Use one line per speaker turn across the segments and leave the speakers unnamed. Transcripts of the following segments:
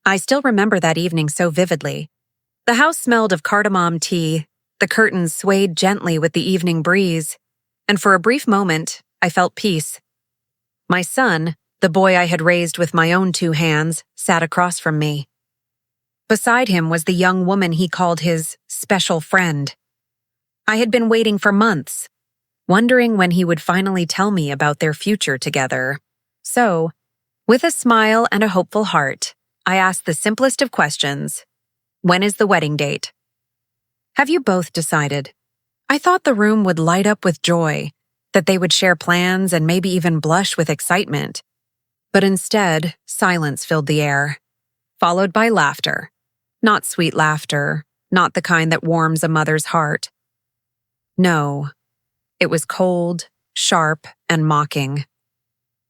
I still remember that evening so vividly. The house smelled of cardamom tea, the curtains swayed gently with the evening breeze, and for a brief moment, I felt peace. My son, the boy I had raised with my own two hands, sat across from me. Beside him was the young woman he called his special friend. I had been waiting for months, wondering when he would finally tell me about their future together. So, with a smile and a hopeful heart, I asked the simplest of questions. When is the wedding date? Have you both decided? I thought the room would light up with joy, that they would share plans and maybe even blush with excitement. But instead, silence filled the air, followed by laughter. Not sweet laughter, not the kind that warms a mother's heart. No, it was cold, sharp, and mocking.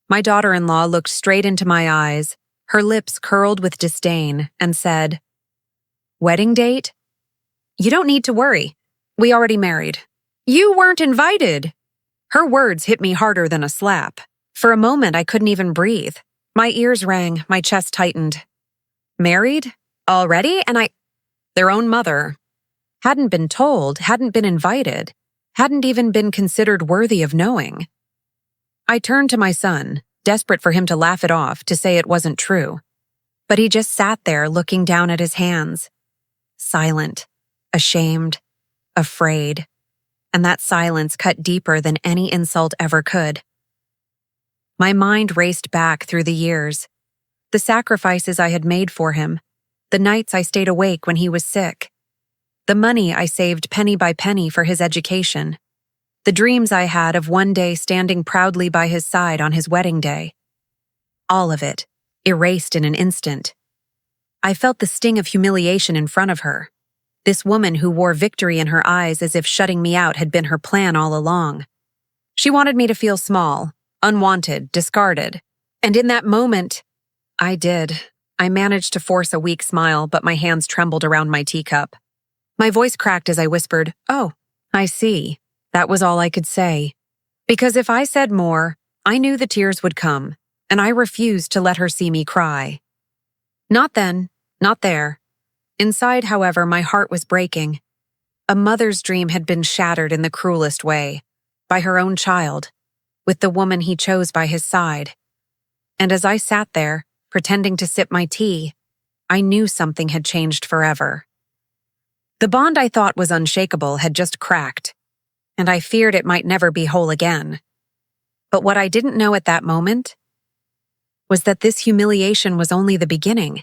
My daughter-in-law looked straight into my eyes, her lips curled with disdain, and said, "Wedding date? You don't need to worry. We already married. You weren't invited." Her words hit me harder than a slap. For a moment, I couldn't even breathe. My ears rang, my chest tightened. Married? Already? And their own mother. Hadn't been told, hadn't been invited, hadn't even been considered worthy of knowing. I turned to my son, desperate for him to laugh it off, to say it wasn't true. But he just sat there looking down at his hands. Silent, ashamed, afraid. And that silence cut deeper than any insult ever could. My mind raced back through the years. The sacrifices I had made for him. The nights I stayed awake when he was sick. The money I saved penny by penny for his education. The dreams I had of one day standing proudly by his side on his wedding day. All of it, erased in an instant. I felt the sting of humiliation in front of her. This woman who wore victory in her eyes as if shutting me out had been her plan all along. She wanted me to feel small, unwanted, discarded. And in that moment, I did. I managed to force a weak smile, but my hands trembled around my teacup. My voice cracked as I whispered, "Oh, I see." That was all I could say. Because if I said more, I knew the tears would come, and I refused to let her see me cry. Not then, not there. Inside, however, my heart was breaking. A mother's dream had been shattered in the cruelest way, by her own child, with the woman he chose by his side. And as I sat there, pretending to sip my tea, I knew something had changed forever. The bond I thought was unshakable had just cracked, and I feared it might never be whole again. But what I didn't know at that moment was that this humiliation was only the beginning.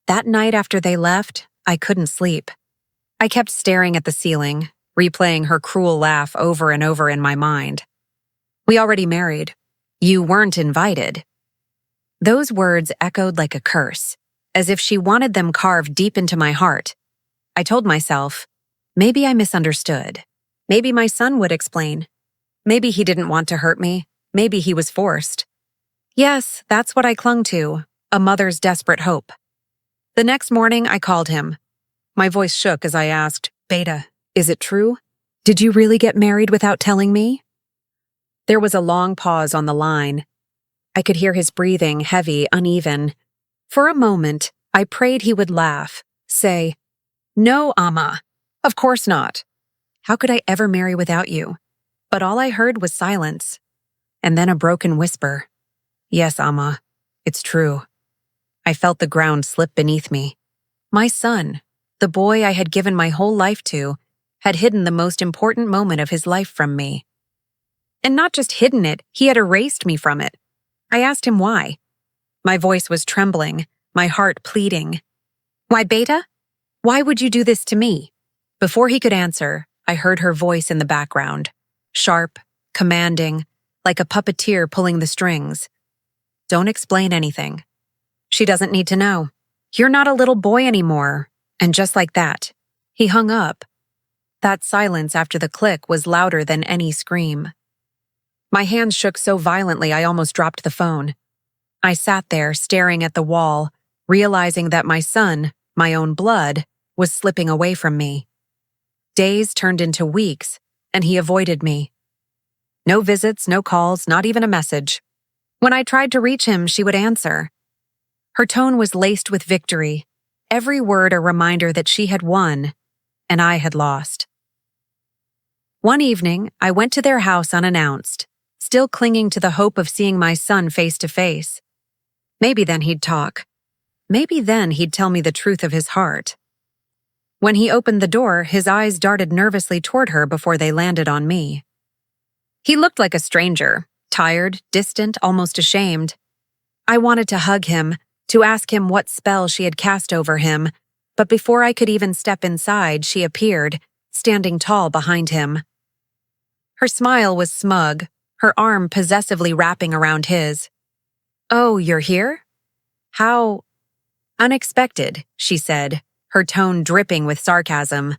That night after they left, I couldn't sleep. I kept staring at the ceiling, replaying her cruel laugh over and over in my mind. "We already married. You weren't invited." Those words echoed like a curse, as if she wanted them carved deep into my heart. I told myself, maybe I misunderstood. Maybe my son would explain. Maybe he didn't want to hurt me. Maybe he was forced. Yes, that's what I clung to, a mother's desperate hope. The next morning, I called him. My voice shook as I asked, "Beta, is it true? Did you really get married without telling me?" There was a long pause on the line. I could hear his breathing, heavy, uneven. For a moment, I prayed he would laugh, say, "No, Amma, of course not. How could I ever marry without you?" But all I heard was silence, and then a broken whisper. "Yes, Amma, it's true." I felt the ground slip beneath me. My son, the boy I had given my whole life to, had hidden the most important moment of his life from me. And not just hidden it, he had erased me from it. I asked him why. My voice was trembling, my heart pleading. "Why, Beta? Why would you do this to me?" Before he could answer, I heard her voice in the background, sharp, commanding, like a puppeteer pulling the strings. "Don't explain anything. She doesn't need to know. You're not a little boy anymore." And just like that, he hung up. That silence after the click was louder than any scream. My hands shook so violently I almost dropped the phone. I sat there staring at the wall, realizing that my son, my own blood, was slipping away from me. Days turned into weeks, and he avoided me. No visits, no calls, not even a message. When I tried to reach him, she would answer. Her tone was laced with victory, every word a reminder that she had won, and I had lost. One evening, I went to their house unannounced, still clinging to the hope of seeing my son face to face. Maybe then he'd talk. Maybe then he'd tell me the truth of his heart. When he opened the door, his eyes darted nervously toward her before they landed on me. He looked like a stranger, tired, distant, almost ashamed. I wanted to hug him, to ask him what spell she had cast over him, but before I could even step inside, she appeared, standing tall behind him. Her smile was smug, her arm possessively wrapping around his. "Oh, you're here? How unexpected," she said, her tone dripping with sarcasm.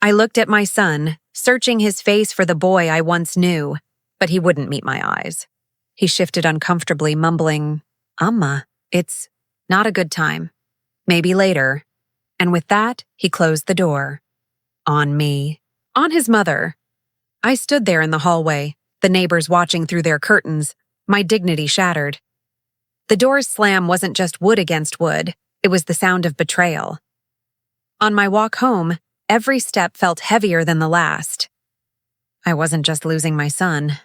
I looked at my son, searching his face for the boy I once knew, but he wouldn't meet my eyes. He shifted uncomfortably, mumbling, "Amma, it's not a good time. Maybe later." And with that, he closed the door. On me. On his mother. I stood there in the hallway, the neighbors watching through their curtains, my dignity shattered. The door's slam wasn't just wood against wood, it was the sound of betrayal. On my walk home, every step felt heavier than the last. I wasn't just losing my son.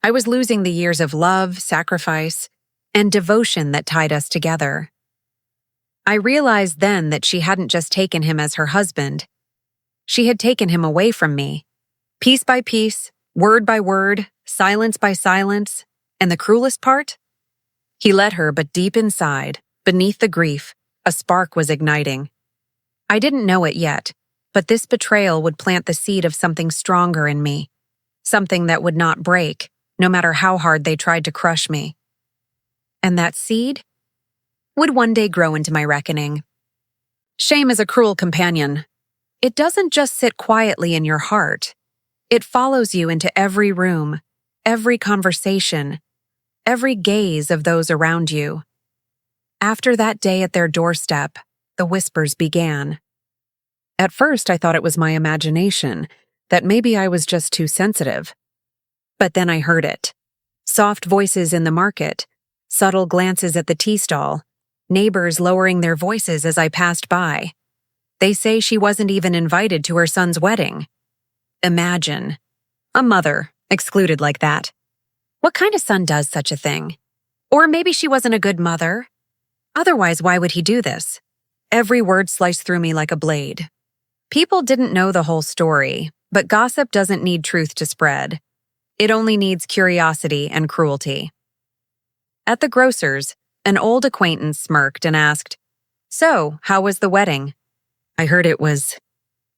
I was losing the years of love, sacrifice, and devotion that tied us together. I realized then that she hadn't just taken him as her husband. She had taken him away from me, piece by piece, word by word, silence by silence, and the cruelest part? He let her, but deep inside, beneath the grief, a spark was igniting. I didn't know it yet, but this betrayal would plant the seed of something stronger in me, something that would not break, no matter how hard they tried to crush me. And that seed would one day grow into my reckoning. Shame is a cruel companion. It doesn't just sit quietly in your heart. It follows you into every room, every conversation, every gaze of those around you. After that day at their doorstep, the whispers began. At first, I thought it was my imagination, that maybe I was just too sensitive. But then I heard it. Soft voices in the market, subtle glances at the tea stall, neighbors lowering their voices as I passed by. They say she wasn't even invited to her son's wedding. Imagine. A mother, excluded like that. What kind of son does such a thing? Or maybe she wasn't a good mother. Otherwise, why would he do this? Every word sliced through me like a blade. People didn't know the whole story, but gossip doesn't need truth to spread. It only needs curiosity and cruelty. At the grocer's, an old acquaintance smirked and asked, "So, how was the wedding?" I heard it was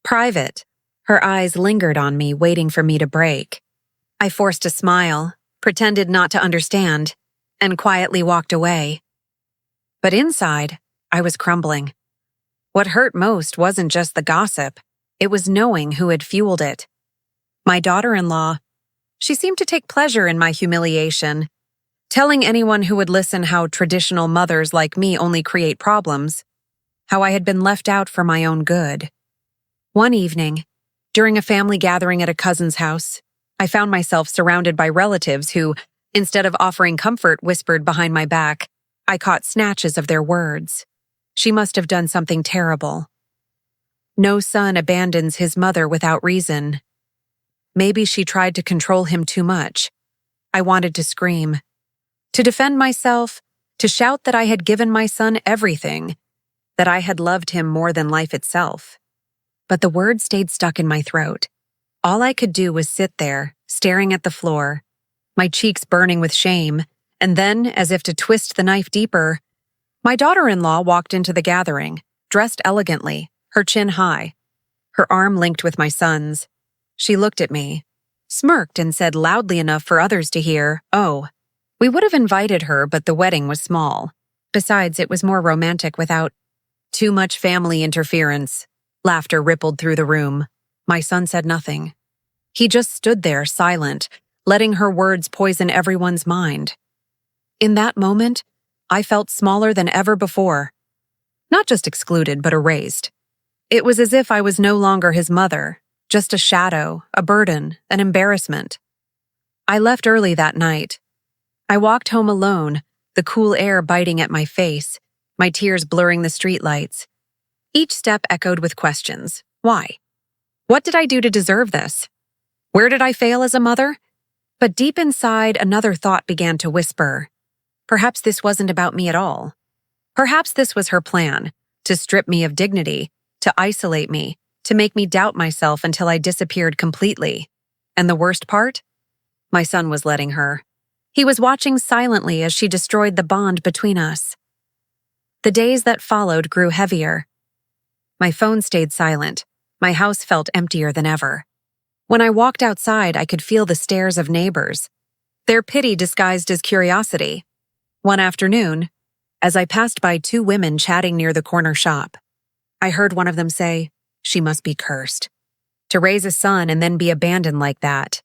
private. Her eyes lingered on me, waiting for me to break. I forced a smile, pretended not to understand, and quietly walked away. But inside, I was crumbling. What hurt most wasn't just the gossip, it was knowing who had fueled it. My daughter-in-law. She seemed to take pleasure in my humiliation, telling anyone who would listen how traditional mothers like me only create problems, how I had been left out for my own good. One evening, during a family gathering at a cousin's house, I found myself surrounded by relatives who, instead of offering comfort, whispered behind my back. I caught snatches of their words. She must have done something terrible. No son abandons his mother without reason. Maybe she tried to control him too much. I wanted to scream. To defend myself, to shout that I had given my son everything, that I had loved him more than life itself. But the words stayed stuck in my throat. All I could do was sit there, staring at the floor, my cheeks burning with shame, and then, as if to twist the knife deeper, my daughter-in-law walked into the gathering, dressed elegantly, her chin high, her arm linked with my son's. She looked at me, smirked, and said loudly enough for others to hear, "Oh." We would have invited her, but the wedding was small. Besides, it was more romantic without too much family interference. Laughter rippled through the room. My son said nothing. He just stood there, silent, letting her words poison everyone's mind. In that moment, I felt smaller than ever before. Not just excluded, but erased. It was as if I was no longer his mother, just a shadow, a burden, an embarrassment. I left early that night. I walked home alone, the cool air biting at my face, my tears blurring the streetlights. Each step echoed with questions. Why? What did I do to deserve this? Where did I fail as a mother? But deep inside, another thought began to whisper. Perhaps this wasn't about me at all. Perhaps this was her plan, to strip me of dignity, to isolate me, to make me doubt myself until I disappeared completely. And the worst part? My son was letting her. He was watching silently as she destroyed the bond between us. The days that followed grew heavier. My phone stayed silent. My house felt emptier than ever. When I walked outside, I could feel the stares of neighbors, their pity disguised as curiosity. One afternoon, as I passed by two women chatting near the corner shop, I heard one of them say, "She must be cursed. To raise a son and then be abandoned like that."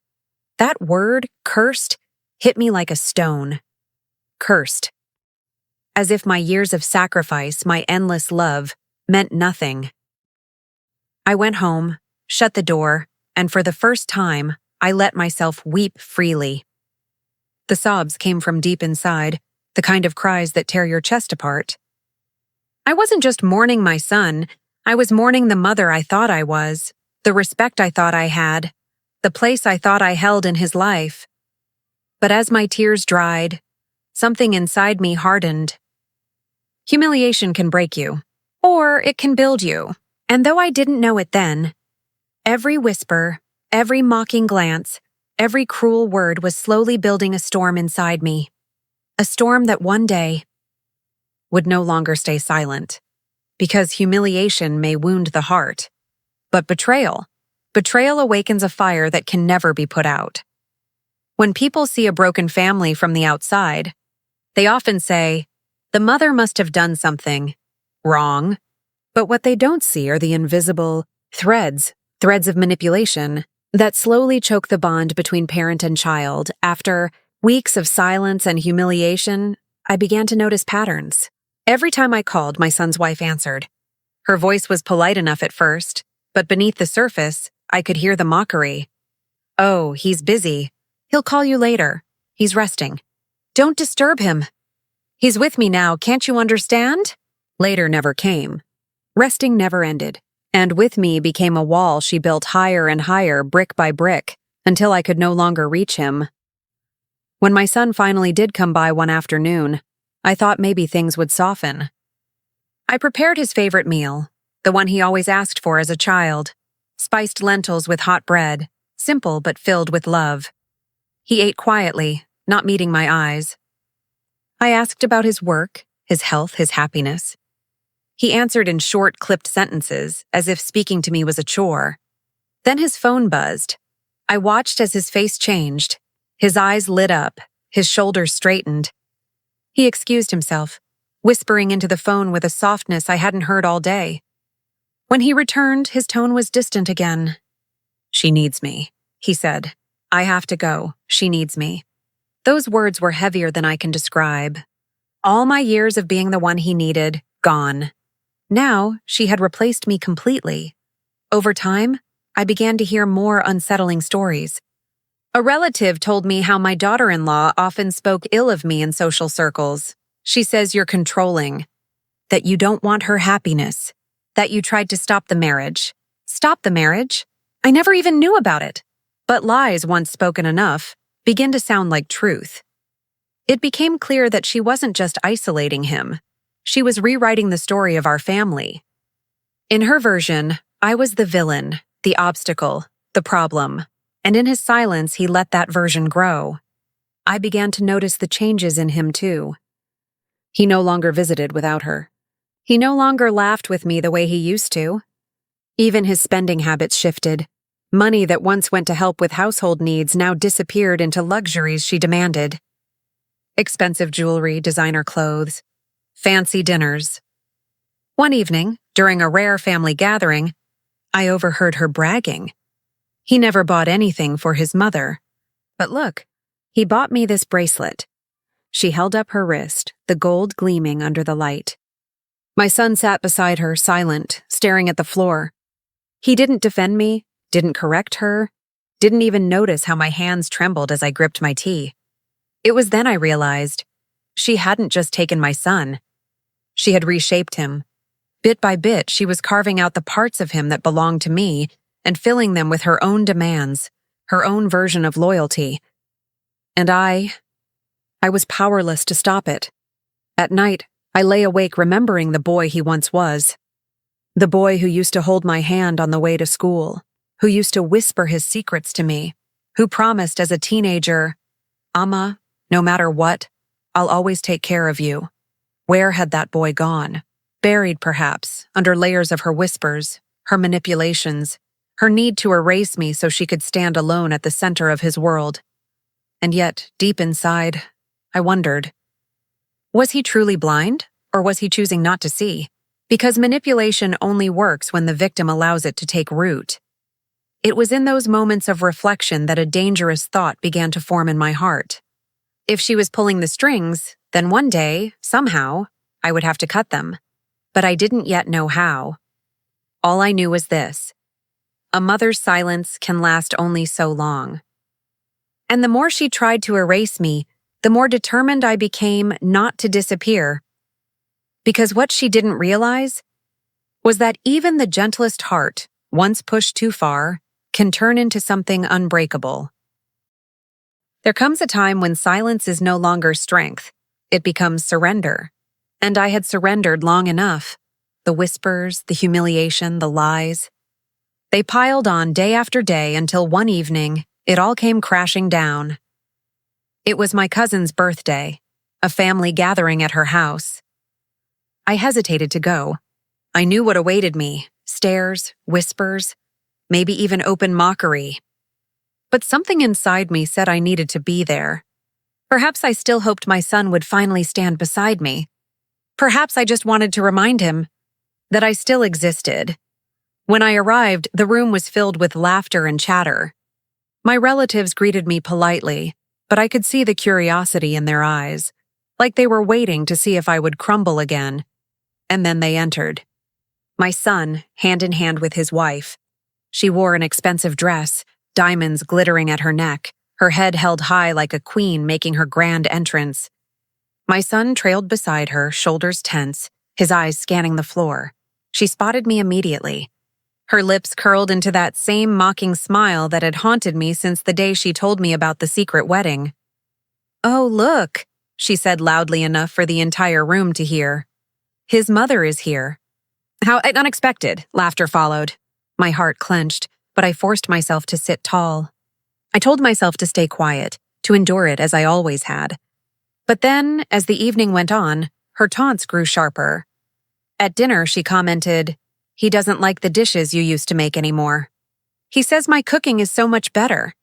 That word, cursed, hit me like a stone. Cursed. As if my years of sacrifice, my endless love, meant nothing. I went home, shut the door, and for the first time, I let myself weep freely. The sobs came from deep inside, the kind of cries that tear your chest apart. I wasn't just mourning my son, I was mourning the mother I thought I was, the respect I thought I had, the place I thought I held in his life. But as my tears dried, something inside me hardened. Humiliation can break you, or it can build you. And though I didn't know it then, every whisper, every mocking glance, every cruel word was slowly building a storm inside me. A storm that one day would no longer stay silent. Because humiliation may wound the heart. But betrayal awakens a fire that can never be put out. When people see a broken family from the outside, they often say, the mother must have done something wrong. But what they don't see are the invisible threads of manipulation that slowly choke the bond between parent and child. After weeks of silence and humiliation, I began to notice patterns. Every time I called, my son's wife answered. Her voice was polite enough at first, but beneath the surface, I could hear the mockery. "Oh, he's busy. He'll call you later. He's resting. Don't disturb him. He's with me now, can't you understand?" Later never came. Resting never ended, and with me became a wall she built higher and higher, brick by brick, until I could no longer reach him. When my son finally did come by one afternoon, I thought maybe things would soften. I prepared his favorite meal, the one he always asked for as a child, spiced lentils with hot bread, simple but filled with love. He ate quietly, not meeting my eyes. I asked about his work, his health, his happiness. He answered in short, clipped sentences, as if speaking to me was a chore. Then his phone buzzed. I watched as his face changed. His eyes lit up, his shoulders straightened. He excused himself, whispering into the phone with a softness I hadn't heard all day. When he returned, his tone was distant again. "She needs me," he said. "I have to go. She needs me." Those words were heavier than I can describe. All my years of being the one he needed, gone. Now, she had replaced me completely. Over time, I began to hear more unsettling stories. A relative told me how my daughter-in-law often spoke ill of me in social circles. She says you're controlling, that you don't want her happiness, that you tried to stop the marriage. Stop the marriage? I never even knew about it. But lies, once spoken enough, begin to sound like truth. It became clear that she wasn't just isolating him. She was rewriting the story of our family. In her version, I was the villain, the obstacle, the problem, and in his silence he let that version grow. I began to notice the changes in him too. He no longer visited without her. He no longer laughed with me the way he used to. Even his spending habits shifted. Money that once went to help with household needs now disappeared into luxuries she demanded. Expensive jewelry, designer clothes, fancy dinners. One evening, during a rare family gathering, I overheard her bragging. He never bought anything for his mother. But look, he bought me this bracelet. She held up her wrist, the gold gleaming under the light. My son sat beside her, silent, staring at the floor. He didn't defend me, didn't correct her, didn't even notice how my hands trembled as I gripped my tea. It was then I realized she hadn't just taken my son. She had reshaped him. Bit by bit, she was carving out the parts of him that belonged to me and filling them with her own demands, her own version of loyalty. And I was powerless to stop it. At night, I lay awake remembering the boy he once was. The boy who used to hold my hand on the way to school, who used to whisper his secrets to me, who promised as a teenager, "Amma, no matter what, I'll always take care of you." Where had that boy gone? Buried, perhaps, under layers of her whispers, her manipulations, her need to erase me so she could stand alone at the center of his world. And yet, deep inside, I wondered, was he truly blind, or was he choosing not to see? Because manipulation only works when the victim allows it to take root. It was in those moments of reflection that a dangerous thought began to form in my heart. If she was pulling the strings, then one day, somehow, I would have to cut them. But I didn't yet know how. All I knew was this: a mother's silence can last only so long. And the more she tried to erase me, the more determined I became not to disappear. Because what she didn't realize was that even the gentlest heart, once pushed too far, can turn into something unbreakable. There comes a time when silence is no longer strength, it becomes surrender. And I had surrendered long enough. The whispers, the humiliation, the lies. They piled on day after day until one evening, it all came crashing down. It was my cousin's birthday, a family gathering at her house. I hesitated to go. I knew what awaited me: stares, whispers, maybe even open mockery. But something inside me said I needed to be there. Perhaps I still hoped my son would finally stand beside me. Perhaps I just wanted to remind him that I still existed. When I arrived, the room was filled with laughter and chatter. My relatives greeted me politely, but I could see the curiosity in their eyes, like they were waiting to see if I would crumble again. And then they entered. My son, hand in hand with his wife. She wore an expensive dress, diamonds glittering at her neck, her head held high like a queen making her grand entrance. My son trailed beside her, shoulders tense, his eyes scanning the floor. She spotted me immediately. Her lips curled into that same mocking smile that had haunted me since the day she told me about the secret wedding. "Oh, look," she said loudly enough for the entire room to hear. "His mother is here." How unexpected, laughter followed. My heart clenched, but I forced myself to sit tall. I told myself to stay quiet, to endure it as I always had. But then, as the evening went on, her taunts grew sharper. At dinner, she commented, "He doesn't like the dishes you used to make anymore. He says my cooking is so much better."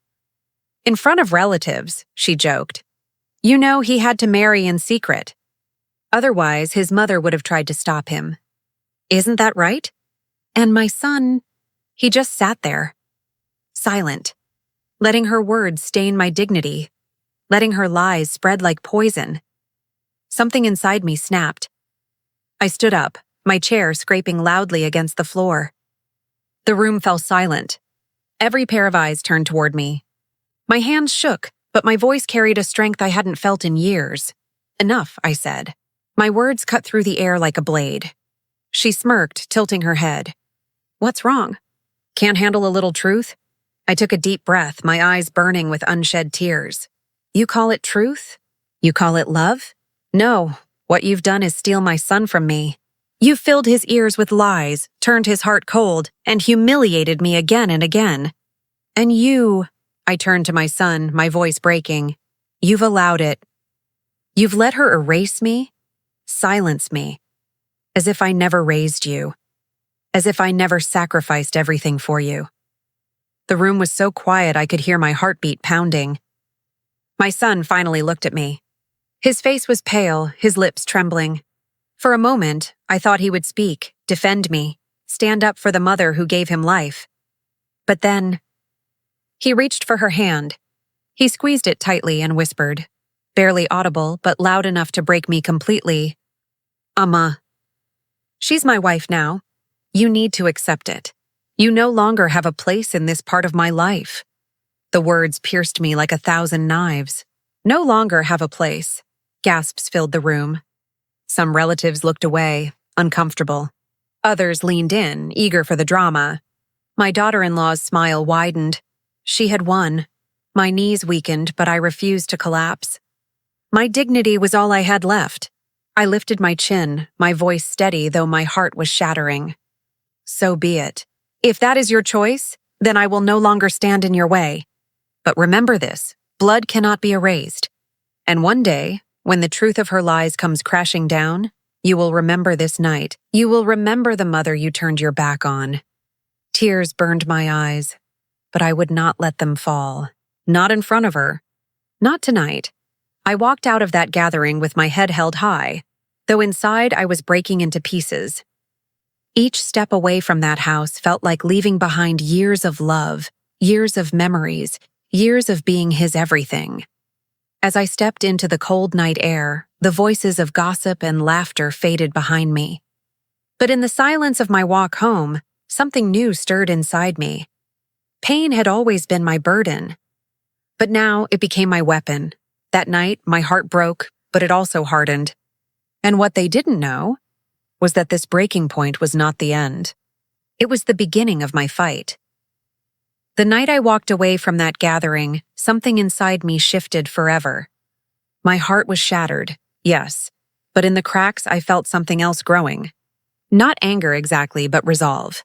In front of relatives, she joked. "You know, he had to marry in secret. Otherwise, his mother would have tried to stop him. Isn't that right?" And my son, he just sat there, silent, letting her words stain my dignity, letting her lies spread like poison. Something inside me snapped. I stood up, my chair scraping loudly against the floor. The room fell silent. Every pair of eyes turned toward me. My hands shook, but my voice carried a strength I hadn't felt in years. "Enough," I said. My words cut through the air like a blade. She smirked, tilting her head. "What's wrong? Can't handle a little truth?" I took a deep breath, my eyes burning with unshed tears. "You call it truth? You call it love? No, what you've done is steal my son from me. You filled his ears with lies, turned his heart cold, and humiliated me again and again. And you," I turned to my son, my voice breaking, "you've allowed it. You've let her erase me, silence me, as if I never raised you, as if I never sacrificed everything for you." The room was so quiet I could hear my heartbeat pounding. My son finally looked at me. His face was pale, his lips trembling. For a moment, I thought he would speak, defend me, stand up for the mother who gave him life. But then, he reached for her hand. He squeezed it tightly and whispered, barely audible but loud enough to break me completely, "Amma, she's my wife now. You need to accept it. You no longer have a place in this part of my life." The words pierced me like 1,000 knives. "No longer have a place." Gasps filled the room. Some relatives looked away, uncomfortable. Others leaned in, eager for the drama. My daughter-in-law's smile widened. She had won. My knees weakened, but I refused to collapse. My dignity was all I had left. I lifted my chin, my voice steady, though my heart was shattering. So be it. If that is your choice, then I will no longer stand in your way. But remember this, blood cannot be erased. And one day, when the truth of her lies comes crashing down, you will remember this night. You will remember the mother you turned your back on. Tears burned my eyes, but I would not let them fall. Not in front of her. Not tonight. I walked out of that gathering with my head held high, though inside I was breaking into pieces. Each step away from that house felt like leaving behind years of love, years of memories, years of being his everything. As I stepped into the cold night air, the voices of gossip and laughter faded behind me. But in the silence of my walk home, something new stirred inside me. Pain had always been my burden, but now it became my weapon. That night, my heart broke, but it also hardened. And what they didn't know was that this breaking point was not the end. It was the beginning of my fight. The night I walked away from that gathering, something inside me shifted forever. My heart was shattered, yes, but in the cracks I felt something else growing. Not anger exactly, but resolve.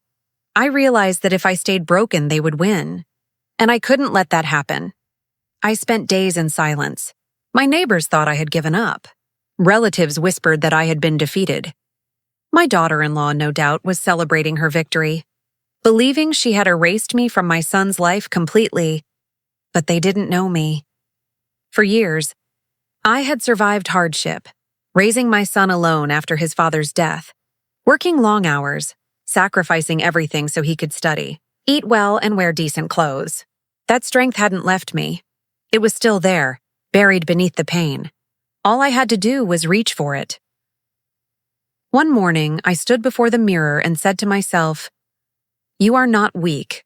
I realized that if I stayed broken, they would win. And I couldn't let that happen. I spent days in silence. My neighbors thought I had given up. Relatives whispered that I had been defeated. My daughter-in-law, no doubt, was celebrating her victory, believing she had erased me from my son's life completely. But they didn't know me. For years, I had survived hardship, raising my son alone after his father's death, working long hours, sacrificing everything so he could study, eat well, and wear decent clothes. That strength hadn't left me. It was still there, buried beneath the pain. All I had to do was reach for it. One morning, I stood before the mirror and said to myself, "You are not weak.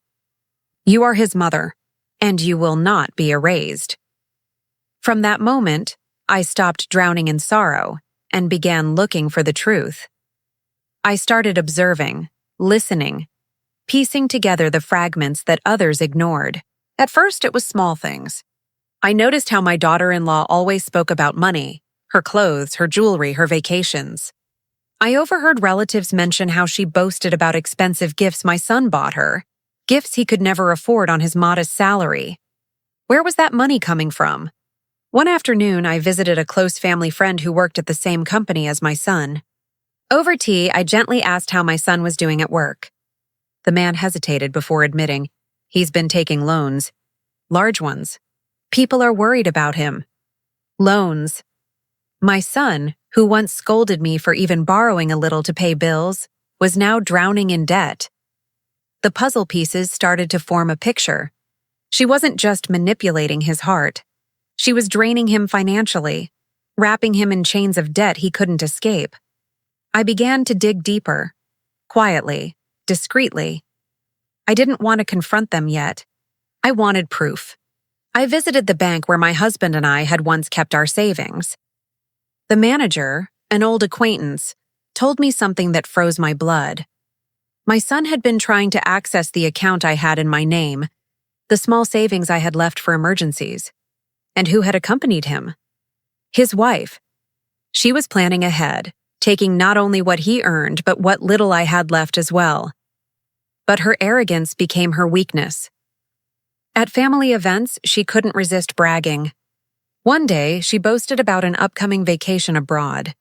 You are his mother, and you will not be erased." From that moment, I stopped drowning in sorrow and began looking for the truth. I started observing, listening, piecing together the fragments that others ignored. At first, it was small things. I noticed how my daughter-in-law always spoke about money, her clothes, her jewelry, her vacations. I overheard relatives mention how she boasted about expensive gifts my son bought her, gifts he could never afford on his modest salary. Where was that money coming from? One afternoon, I visited a close family friend who worked at the same company as my son. Over tea, I gently asked how my son was doing at work. The man hesitated before admitting, "He's been taking loans. Large ones. People are worried about him." Loans. My son, who once scolded me for even borrowing a little to pay bills, was now drowning in debt. The puzzle pieces started to form a picture. She wasn't just manipulating his heart. She was draining him financially, wrapping him in chains of debt he couldn't escape. I began to dig deeper, quietly, discreetly. I didn't want to confront them yet. I wanted proof. I visited the bank where my husband and I had once kept our savings. The manager, an old acquaintance, told me something that froze my blood. My son had been trying to access the account I had in my name, the small savings I had left for emergencies. And who had accompanied him? His wife. She was planning ahead, taking not only what he earned, but what little I had left as well. But her arrogance became her weakness. At family events, she couldn't resist bragging. One day, she boasted about an upcoming vacation abroad.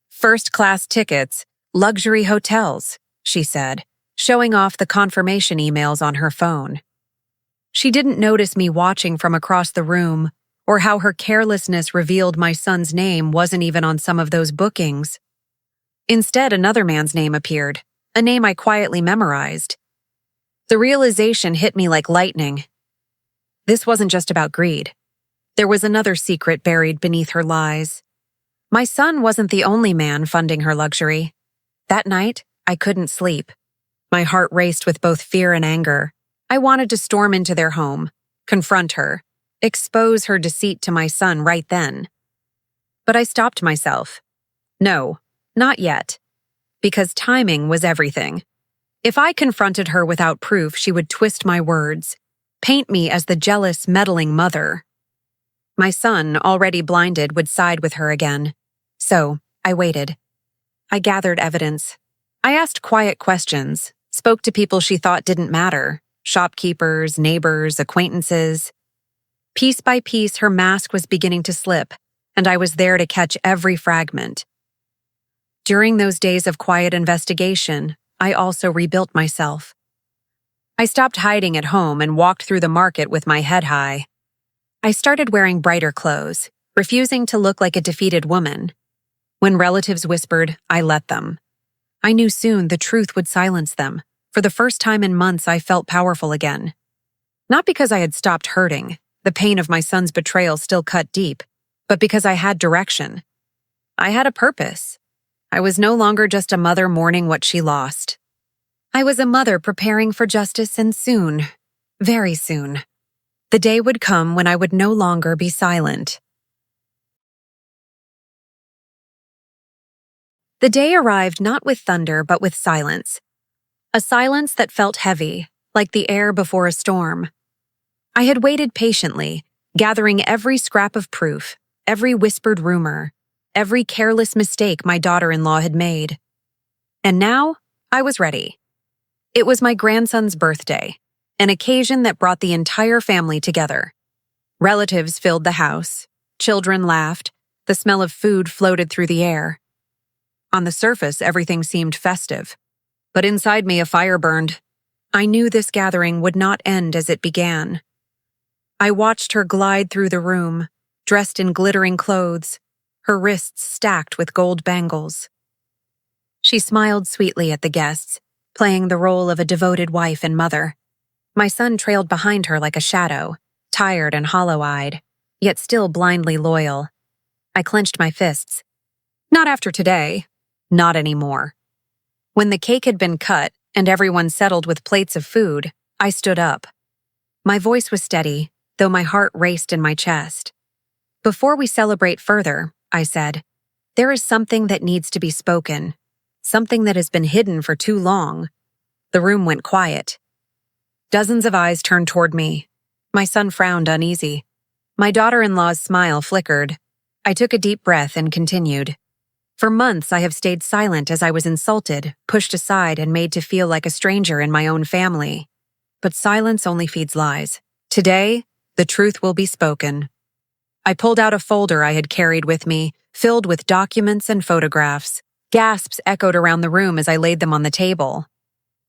First-class tickets, luxury hotels, she said, showing off the confirmation emails on her phone. She didn't notice me watching from across the room, or how her carelessness revealed my son's name wasn't even on some of those bookings. Instead, another man's name appeared, a name I quietly memorized. The realization hit me like lightning. This wasn't just about greed. There was another secret buried beneath her lies. My son wasn't the only man funding her luxury. That night, I couldn't sleep. My heart raced with both fear and anger. I wanted to storm into their home, confront her, expose her deceit to my son right then. But I stopped myself. No, Not yet. Because timing was everything. If I confronted her without proof, she would twist my words, paint me as the jealous, meddling mother. My son, already blinded, would side with her again. So, I waited. I gathered evidence. I asked quiet questions, spoke to people she thought didn't matter, shopkeepers, neighbors, acquaintances. Piece by piece, her mask was beginning to slip, and I was there to catch every fragment. During those days of quiet investigation, I also rebuilt myself. I stopped hiding at home and walked through the market with my head high. I started wearing brighter clothes, refusing to look like a defeated woman. When relatives whispered, I let them. I knew soon the truth would silence them. For the first time in months, I felt powerful again. Not because I had stopped hurting, the pain of my son's betrayal still cut deep, but because I had direction. I had a purpose. I was no longer just a mother mourning what she lost. I was a mother preparing for justice, and soon, very soon, the day would come when I would no longer be silent. The day arrived not with thunder but with silence. A silence that felt heavy, like the air before a storm. I had waited patiently, gathering every scrap of proof, every whispered rumor, every careless mistake my daughter-in-law had made. And now, I was ready. It was my grandson's birthday, an occasion that brought the entire family together. Relatives filled the house, children laughed, the smell of food floated through the air. On the surface, everything seemed festive, but inside me a fire burned. I knew this gathering would not end as it began. I watched her glide through the room, dressed in glittering clothes, her wrists stacked with gold bangles. She smiled sweetly at the guests, playing the role of a devoted wife and mother. My son trailed behind her like a shadow, tired and hollow-eyed, yet still blindly loyal. I clenched my fists. Not after today. Not anymore. When the cake had been cut and everyone settled with plates of food, I stood up. My voice was steady, though my heart raced in my chest. Before we celebrate further, I said, there is something that needs to be spoken. Something that has been hidden for too long. The room went quiet. Dozens of eyes turned toward me. My son frowned uneasy. My daughter-in-law's smile flickered. I took a deep breath and continued. For months, I have stayed silent as I was insulted, pushed aside, and made to feel like a stranger in my own family. But silence only feeds lies. Today, the truth will be spoken. I pulled out a folder I had carried with me, filled with documents and photographs. Gasps echoed around the room as I laid them on the table.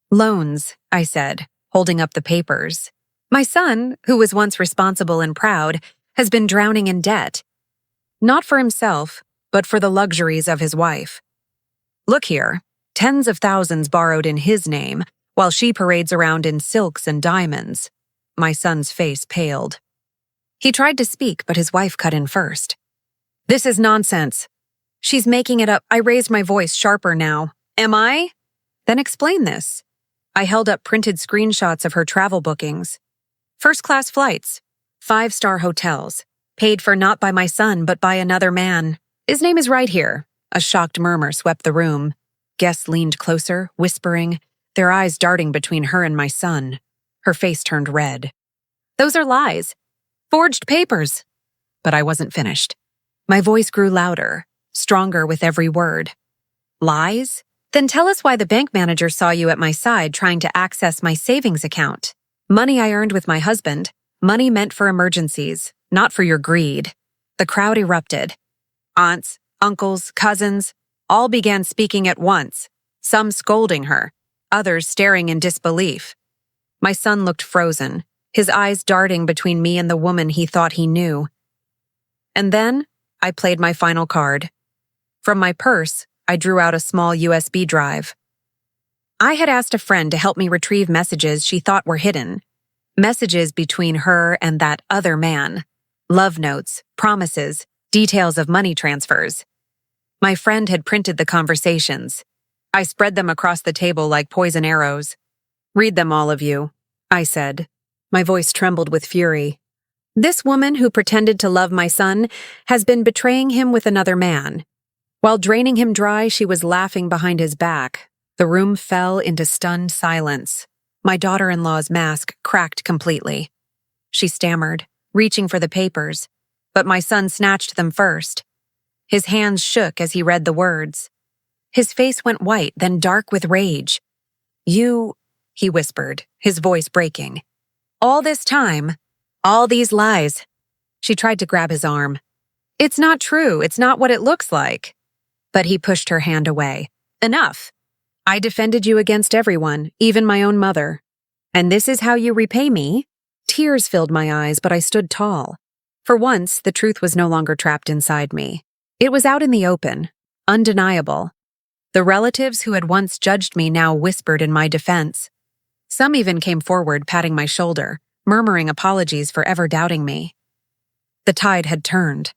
Loans, I said, holding up the papers. My son, who was once responsible and proud, has been drowning in debt. Not for himself, but for the luxuries of his wife. Look here, tens of thousands borrowed in his name, while she parades around in silks and diamonds. My son's face paled. He tried to speak, but his wife cut in first. This is nonsense. She's making it up. I raised my voice sharper now. Am I? Then explain this. I held up printed screenshots of her travel bookings. First-class flights, 5-star hotels, paid for not by my son but by another man. His name is right here. A shocked murmur swept the room. Guests leaned closer, whispering, their eyes darting between her and my son. Her face turned red. Those are lies. Forged papers. But I wasn't finished. My voice grew louder, stronger with every word. Lies? Then tell us why the bank manager saw you at my side trying to access my savings account. Money I earned with my husband, money meant for emergencies, not for your greed. The crowd erupted. Aunts, uncles, cousins, all began speaking at once, some scolding her, others staring in disbelief. My son looked frozen, his eyes darting between me and the woman he thought he knew. And then, I played my final card. From my purse, I drew out a small USB drive. I had asked a friend to help me retrieve messages she thought were hidden. Messages between her and that other man. Love notes, promises, details of money transfers. My friend had printed the conversations. I spread them across the table like poison arrows. Read them, all of you, I said. My voice trembled with fury. This woman who pretended to love my son has been betraying him with another man. While draining him dry, she was laughing behind his back. The room fell into stunned silence. My daughter-in-law's mask cracked completely. She stammered, reaching for the papers, but my son snatched them first. His hands shook as he read the words. His face went white, then dark with rage. "You," he whispered, his voice breaking. "All this time, all these lies." She tried to grab his arm. "It's not true. It's not what it looks like." But he pushed her hand away. "Enough. I defended you against everyone, even my own mother. And this is how you repay me?" Tears filled my eyes, but I stood tall. For once, the truth was no longer trapped inside me. It was out in the open, undeniable. The relatives who had once judged me now whispered in my defense. Some even came forward, patting my shoulder, murmuring apologies for ever doubting me. The tide had turned.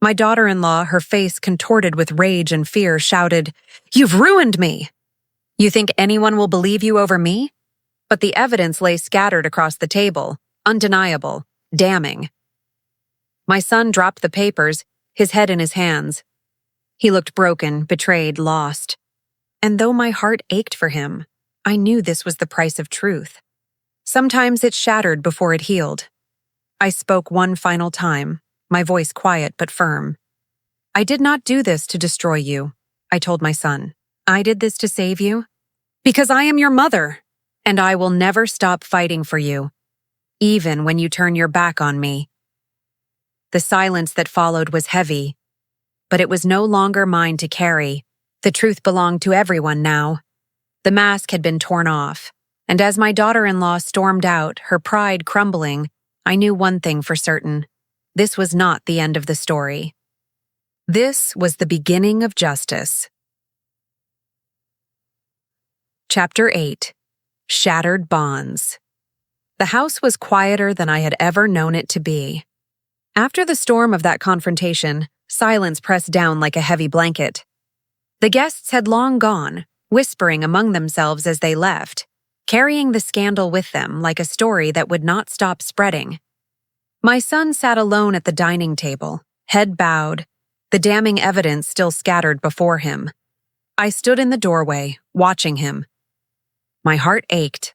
My daughter-in-law, her face contorted with rage and fear, shouted, "You've ruined me! You think anyone will believe you over me?" But the evidence lay scattered across the table, undeniable, damning. My son dropped the papers, his head in his hands. He looked broken, betrayed, lost. And though my heart ached for him, I knew this was the price of truth. Sometimes it shattered before it healed. I spoke one final time, my voice quiet but firm. "I did not do this to destroy you," I told my son. "I did this to save you. Because I am your mother, and I will never stop fighting for you, even when you turn your back on me." The silence that followed was heavy, but it was no longer mine to carry. The truth belonged to everyone now. The mask had been torn off, and as my daughter-in-law stormed out, her pride crumbling, I knew one thing for certain. This was not the end of the story. This was the beginning of justice. Chapter 8. Shattered Bonds. The house was quieter than I had ever known it to be. After the storm of that confrontation, silence pressed down like a heavy blanket. The guests had long gone, whispering among themselves as they left, carrying the scandal with them like a story that would not stop spreading. My son sat alone at the dining table, head bowed, the damning evidence still scattered before him. I stood in the doorway, watching him. My heart ached,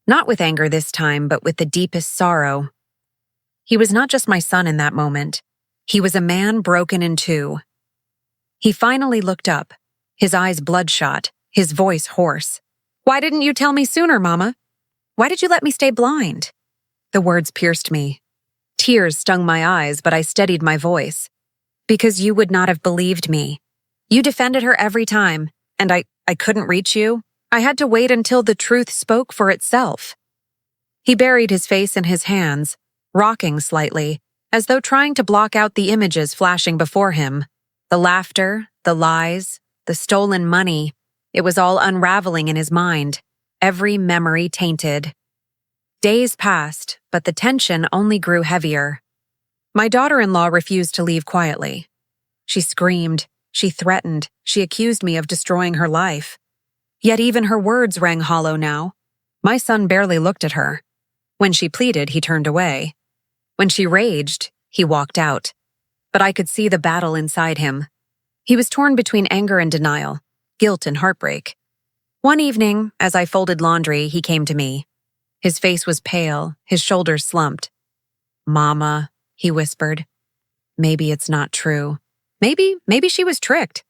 not with anger this time, but with the deepest sorrow. He was not just my son in that moment. He was a man broken in two. He finally looked up, his eyes bloodshot, his voice hoarse. "Why didn't you tell me sooner, Mama? Why did you let me stay blind?" The words pierced me. Tears stung my eyes, but I steadied my voice. "Because you would not have believed me. You defended her every time, and I couldn't reach you. I had to wait until the truth spoke for itself." He buried his face in his hands, rocking slightly, as though trying to block out the images flashing before him. The laughter, the lies, the stolen money, it was all unraveling in his mind, every memory tainted. Days passed, but the tension only grew heavier. My daughter-in-law refused to leave quietly. She screamed, she threatened, she accused me of destroying her life. Yet even her words rang hollow now. My son barely looked at her. When she pleaded, he turned away. When she raged, he walked out. But I could see the battle inside him. He was torn between anger and denial, guilt and heartbreak. One evening, as I folded laundry, he came to me. His face was pale, his shoulders slumped. "Mama," he whispered. "Maybe it's not true. Maybe she was tricked.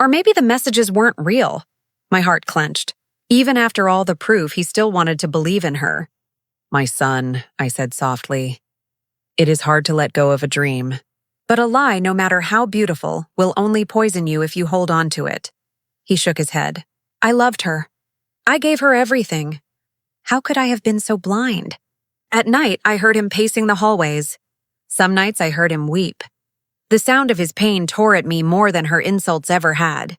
Or maybe the messages weren't real." My heart clenched. Even after all the proof, he still wanted to believe in her. "My son," I said softly, "it is hard to let go of a dream. But a lie, no matter how beautiful, will only poison you if you hold on to it." He shook his head. "I loved her. I gave her everything. How could I have been so blind?" At night, I heard him pacing the hallways. Some nights I heard him weep. The sound of his pain tore at me more than her insults ever had.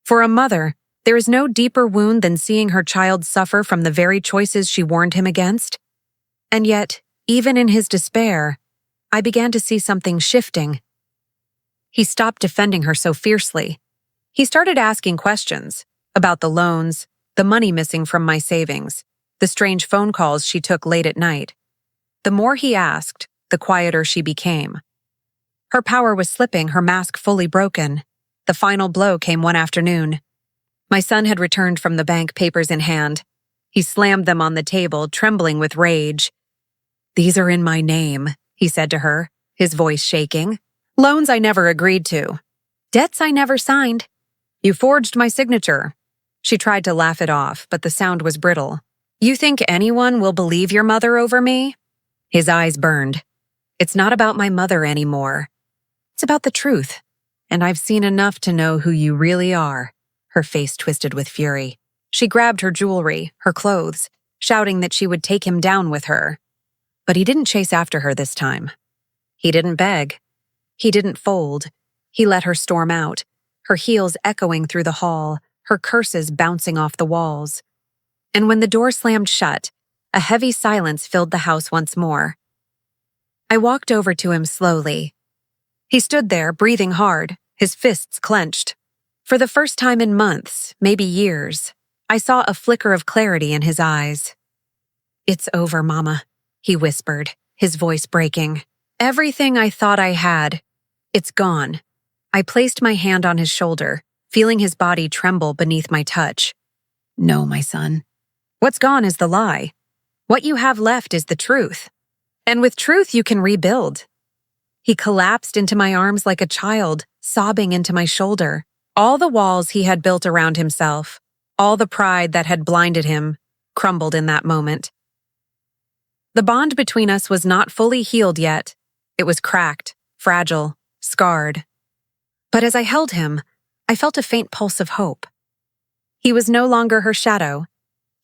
For a mother, there is no deeper wound than seeing her child suffer from the very choices she warned him against. And yet, even in his despair, I began to see something shifting. He stopped defending her so fiercely. He started asking questions about the loans, the money missing from my savings, the strange phone calls she took late at night. The more he asked, the quieter she became. Her power was slipping, her mask fully broken. The final blow came one afternoon. My son had returned from the bank, papers in hand. He slammed them on the table, trembling with rage. "These are in my name," he said to her, his voice shaking. "Loans I never agreed to. Debts I never signed. You forged my signature." She tried to laugh it off, but the sound was brittle. "You think anyone will believe your mother over me?" His eyes burned. "It's not about my mother anymore. It's about the truth. And I've seen enough to know who you really are." Her face twisted with fury. She grabbed her jewelry, her clothes, shouting that she would take him down with her. But he didn't chase after her this time. He didn't beg. He didn't fold. He let her storm out, her heels echoing through the hall, her curses bouncing off the walls. And when the door slammed shut, a heavy silence filled the house once more. I walked over to him slowly. He stood there, breathing hard, his fists clenched. For the first time in months, maybe years, I saw a flicker of clarity in his eyes. "It's over, Mama," he whispered, his voice breaking. "Everything I thought I had, it's gone." I placed my hand on his shoulder, feeling his body tremble beneath my touch. "No, my son. What's gone is the lie. What you have left is the truth. And with truth you can rebuild." He collapsed into my arms like a child, sobbing into my shoulder. All the walls he had built around himself, all the pride that had blinded him, crumbled in that moment. The bond between us was not fully healed yet. It was cracked, fragile, scarred. But as I held him, I felt a faint pulse of hope. He was no longer her shadow.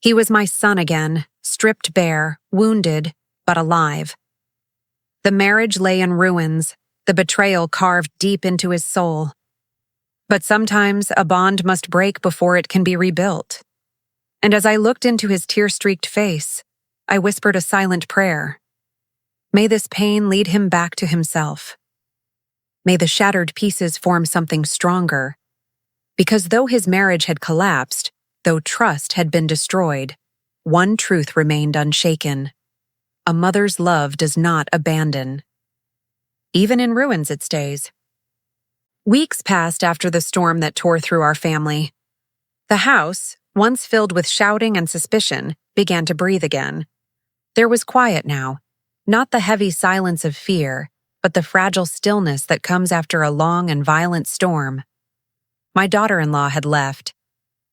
He was my son again, stripped bare, wounded, but alive. The marriage lay in ruins, the betrayal carved deep into his soul. But sometimes a bond must break before it can be rebuilt. And as I looked into his tear-streaked face, I whispered a silent prayer. May this pain lead him back to himself. May the shattered pieces form something stronger. Because though his marriage had collapsed, though trust had been destroyed, one truth remained unshaken. A mother's love does not abandon. Even in ruins it stays. Weeks passed after the storm that tore through our family. The house, once filled with shouting and suspicion, began to breathe again. There was quiet now, not the heavy silence of fear, but the fragile stillness that comes after a long and violent storm. My daughter-in-law had left.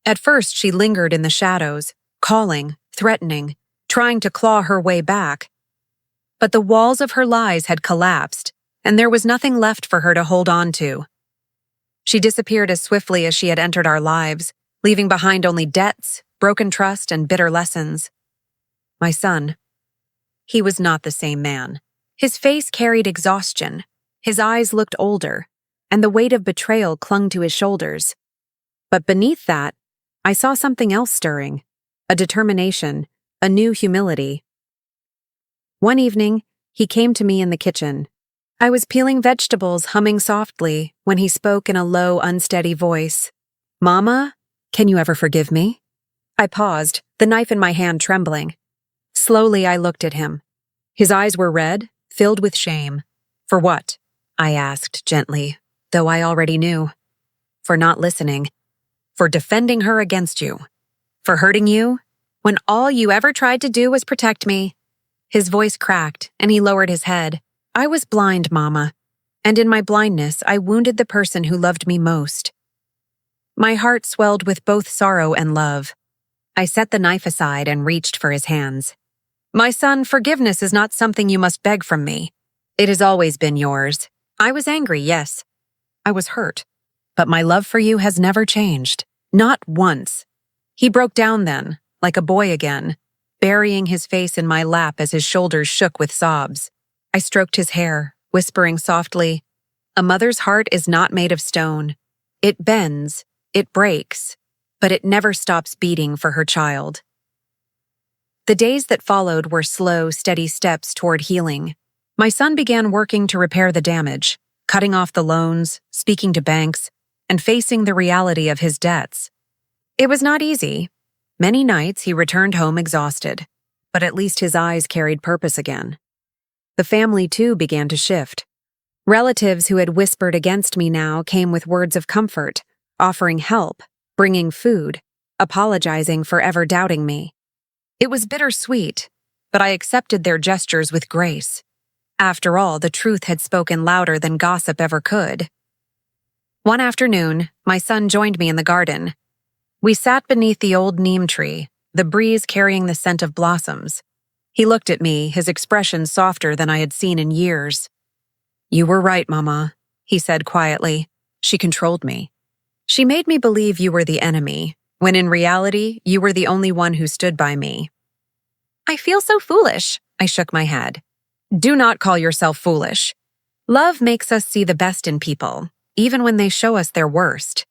At first she lingered in the shadows, calling, threatening, trying to claw her way back. But the walls of her lies had collapsed, and there was nothing left for her to hold on to. She disappeared as swiftly as she had entered our lives, leaving behind only debts, broken trust, and bitter lessons. My son. He was not the same man. His face carried exhaustion, his eyes looked older, and the weight of betrayal clung to his shoulders. But beneath that, I saw something else stirring, a determination, a new humility. One evening, he came to me in the kitchen. I was peeling vegetables, humming softly, when he spoke in a low, unsteady voice. "Mama, can you ever forgive me?" I paused, the knife in my hand trembling. Slowly, I looked at him. His eyes were red, filled with shame. "For what?" I asked gently, though I already knew. "For not listening. For defending her against you. For hurting you, when all you ever tried to do was protect me." His voice cracked, and he lowered his head. "I was blind, Mama, and in my blindness I wounded the person who loved me most." My heart swelled with both sorrow and love. I set the knife aside and reached for his hands. "My son, forgiveness is not something you must beg from me. It has always been yours. I was angry, yes. I was hurt. But my love for you has never changed. Not once." He broke down then, like a boy again, burying his face in my lap as his shoulders shook with sobs. I stroked his hair, whispering softly, "A mother's heart is not made of stone. It bends, it breaks, but it never stops beating for her child." The days that followed were slow, steady steps toward healing. My son began working to repair the damage, cutting off the loans, speaking to banks, and facing the reality of his debts. It was not easy. Many nights he returned home exhausted, but at least his eyes carried purpose again. The family, too, began to shift. Relatives who had whispered against me now came with words of comfort, offering help, bringing food, apologizing for ever doubting me. It was bittersweet, but I accepted their gestures with grace. After all, the truth had spoken louder than gossip ever could. One afternoon, my son joined me in the garden. We sat beneath the old neem tree, the breeze carrying the scent of blossoms. He looked at me, his expression softer than I had seen in years. "You were right, Mama," he said quietly. "She controlled me. She made me believe you were the enemy, when in reality, you were the only one who stood by me." "I feel so foolish," I shook my head. "Do not call yourself foolish. Love makes us see the best in people, even when they show us their worst.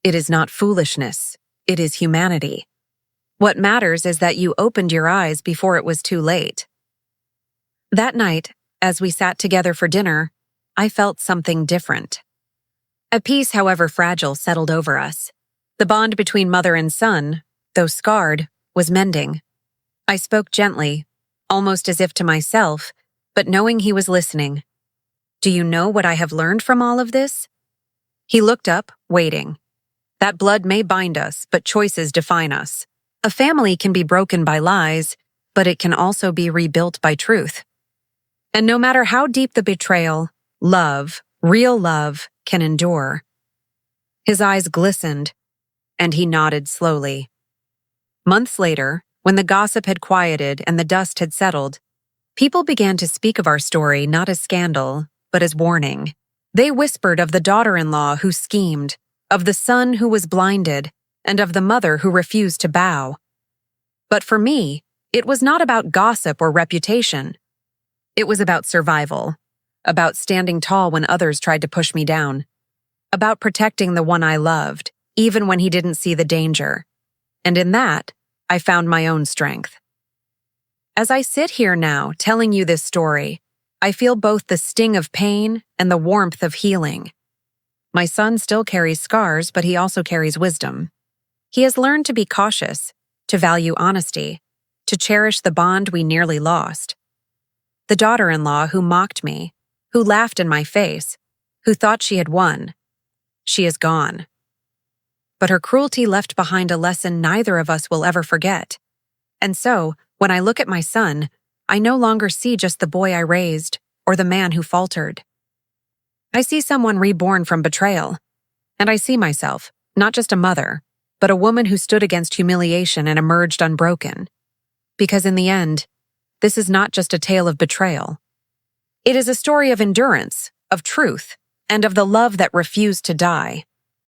It is not foolishness, it is humanity. What matters is that you opened your eyes before it was too late." That night, as we sat together for dinner, I felt something different. A peace, however fragile, settled over us. The bond between mother and son, though scarred, was mending. I spoke gently, almost as if to myself, but knowing he was listening. "Do you know what I have learned from all of this?" He looked up, waiting. "That blood may bind us, but choices define us. A family can be broken by lies, but it can also be rebuilt by truth. And no matter how deep the betrayal, love, real love, can endure." His eyes glistened, and he nodded slowly. Months later, when the gossip had quieted and the dust had settled, people began to speak of our story not as scandal, but as warning. They whispered of the daughter-in-law who schemed, of the son who was blinded, and of the mother who refused to bow. But for me, it was not about gossip or reputation. It was about survival, about standing tall when others tried to push me down, about protecting the one I loved, even when he didn't see the danger. And in that, I found my own strength. As I sit here now, telling you this story, I feel both the sting of pain and the warmth of healing. My son still carries scars, but he also carries wisdom. He has learned to be cautious, to value honesty, to cherish the bond we nearly lost. The daughter-in-law who mocked me, who laughed in my face, who thought she had won, she is gone. But her cruelty left behind a lesson neither of us will ever forget. And so, when I look at my son, I no longer see just the boy I raised or the man who faltered. I see someone reborn from betrayal. And I see myself, not just a mother, but a woman who stood against humiliation and emerged unbroken. Because in the end, this is not just a tale of betrayal. It is a story of endurance, of truth, and of the love that refused to die.